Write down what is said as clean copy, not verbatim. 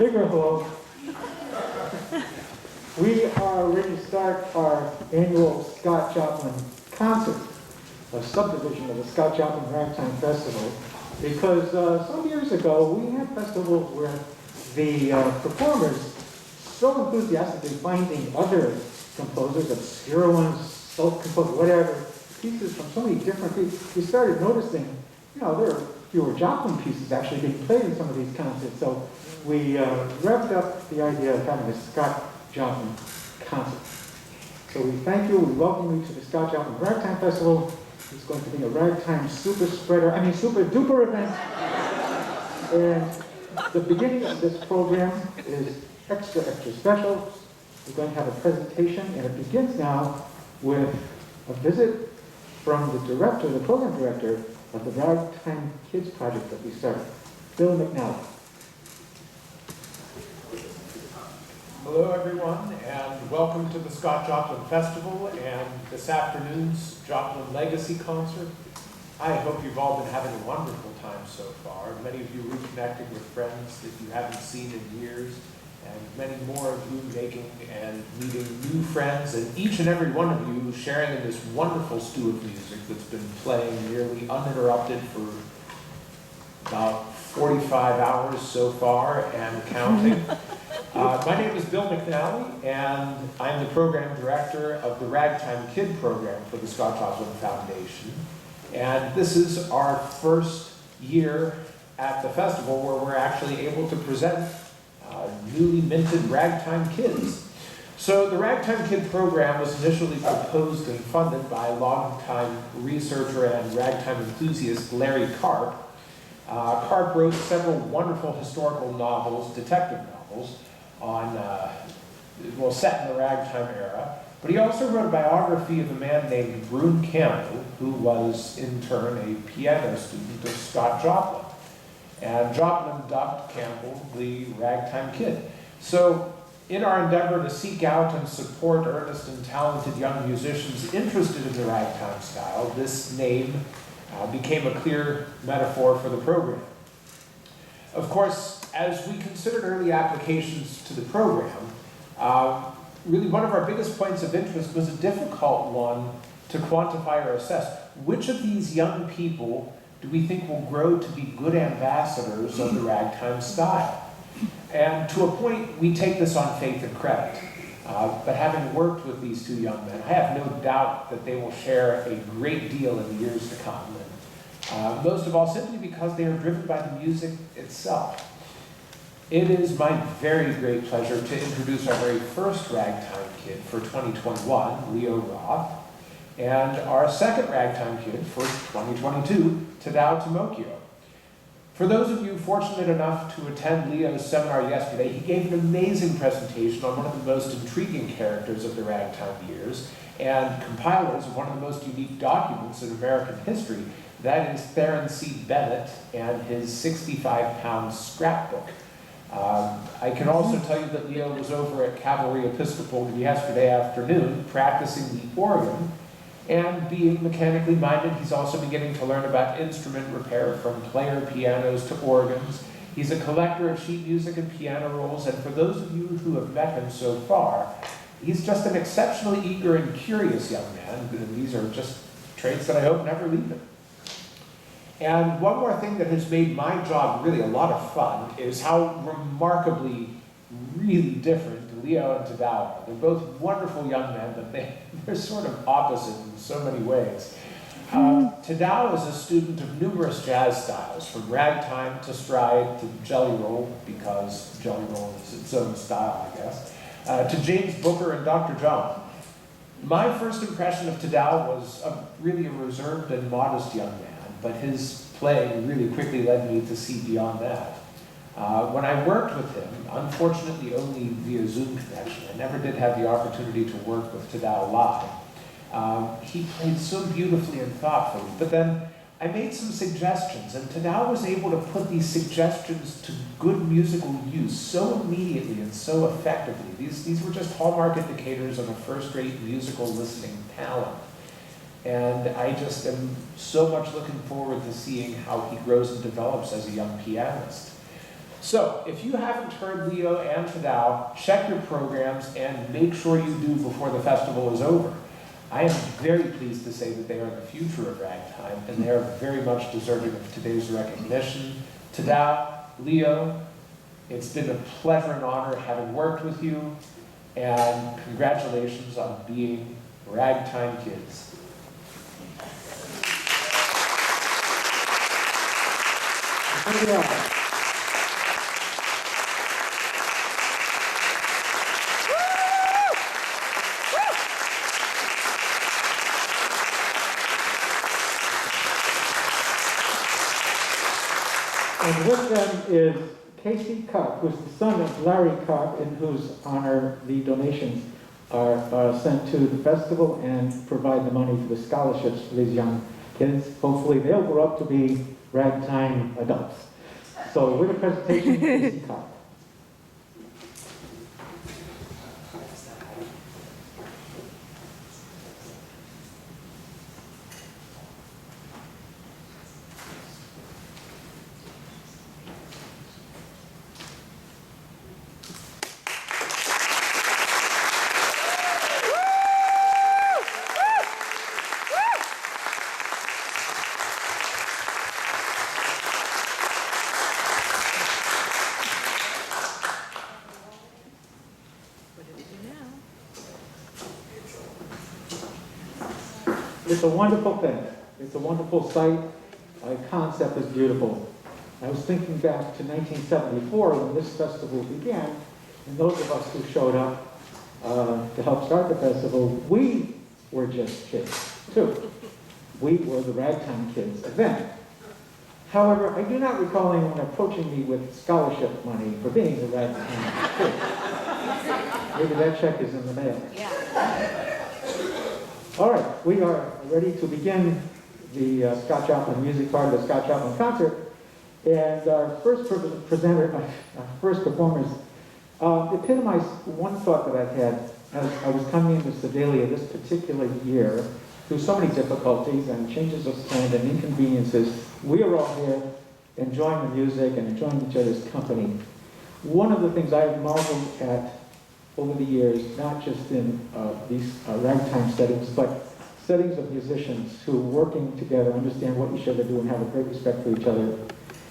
bigger hello. We are ready to start our annual Scott Joplin concert, a subdivision of the Scott Joplin Ragtime Festival, because some years ago we had festivals where the performers so enthusiastically finding other composers, obscure ones, self-composed, whatever, pieces from so many different people, we started noticing, you know, there are fewer Joplin pieces actually being played in some of these concerts. So we revved up the idea of having a Scott Joplin concert. So we thank you, we welcome you to the Scott Joplin Ragtime Festival. It's going to be a ragtime super duper event. And the beginning of this program is extra special. We're going to have a presentation, and it begins now with a visit from the director, the program director of the Ragtime Kids project that we started, Bill McNally. Hello everyone, and welcome to the Scott Joplin Festival and this afternoon's Joplin Legacy Concert. I hope you've all been having a wonderful time so far. Many of you reconnecting with friends that you haven't seen in years, and many more of you making and meeting new friends, and each and every one of you sharing in this wonderful stew of music that's been playing nearly uninterrupted for about 45 hours so far and counting. My name is Bill McNally, and I'm the program director of the Ragtime Kid program for the Scott Joplin Foundation. And this is our first year at the festival where we're actually able to present newly minted Ragtime Kids. So the Ragtime Kid program was initially proposed and funded by longtime researcher and ragtime enthusiast Larry Karp. Karp wrote several wonderful historical novels, detective novels, set in the ragtime era. But he also wrote a biography of a man named Brune Campbell, who was in turn a piano student of Scott Joplin. And Joplin dubbed Campbell the Ragtime Kid. So in our endeavor to seek out and support earnest and talented young musicians interested in the ragtime style, this name became a clear metaphor for the program. Of course, as we considered early applications to the program, really one of our biggest points of interest was a difficult one to quantify or assess. Which of these young people do we think will grow to be good ambassadors of the ragtime style? And to a point, we take this on faith and credit. But having worked with these two young men, I have no doubt that they will share a great deal in the years to come. And, most of all, simply because they are driven by the music itself. It is my very great pleasure to introduce our very first Ragtime Kid for 2021, Leo Roth, and our second Ragtime Kid for 2022, Tadao Tomokiyo. For those of you fortunate enough to attend Leo's seminar yesterday, he gave an amazing presentation on one of the most intriguing characters of the ragtime years and compilers of one of the most unique documents in American history. That is Theron C. Bennett and his 65-pound scrapbook. I can also tell you that Leo was over at Cavalry Episcopal yesterday afternoon practicing the organ, and being mechanically minded, he's also beginning to learn about instrument repair from player pianos to organs. He's a collector of sheet music and piano rolls, and for those of you who have met him so far, he's just an exceptionally eager and curious young man, and these are just traits that I hope never leave him. And one more thing that has made my job really a lot of fun is how remarkably, really different Leo and Tadao are. They're both wonderful young men, but they're sort of opposite in so many ways. Tadao is a student of numerous jazz styles, from ragtime to stride to jelly roll, because jelly roll is its own style, I guess, to James Booker and Dr. John. My first impression of Tadao was really a reserved and modest young man, but his playing really quickly led me to see beyond that. When I worked with him, unfortunately only via Zoom connection, I never did have the opportunity to work with Tadao live. He played so beautifully and thoughtfully, but then I made some suggestions, and Tadao was able to put these suggestions to good musical use so immediately and so effectively. These were just hallmark indicators of a first-rate musical listening talent. And I just am so much looking forward to seeing how he grows and develops as a young pianist. So, if you haven't heard Leo and Tadao, check your programs and make sure you do before the festival is over. I am very pleased to say that they are the future of ragtime, and they are very much deserving of today's recognition. Tadao, Leo, it's been a pleasure and honor having worked with you, and congratulations on being ragtime kids. Thank you all. And with them is Casey Cup, who's the son of Larry Cup, in whose honor the donations are sent to the festival and provide the money for the scholarships for these young kids. Hopefully they'll grow up to be ragtime adults. So with the presentation, Casey Cup. It's a wonderful thing. It's a wonderful sight. The concept is beautiful. I was thinking back to 1974 when this festival began, and those of us who showed up to help start the festival, we were just kids, too. We were the Ragtime Kids then. However, I do not recall anyone approaching me with scholarship money for being the Ragtime Kid. Maybe that check is in the mail. Yeah. All right, we are ready to begin the Scott Joplin music part of the Scott Joplin concert. And our first presenter, our first performers, epitomized one thought that I've had as I was coming into Sedalia this particular year, through so many difficulties and changes of sound and inconveniences. We are all here enjoying the music and enjoying each other's company. One of the things I've marveled at over the years, not just in these ragtime settings, but settings of musicians who, working together, understand what each other do and have a great respect for each other,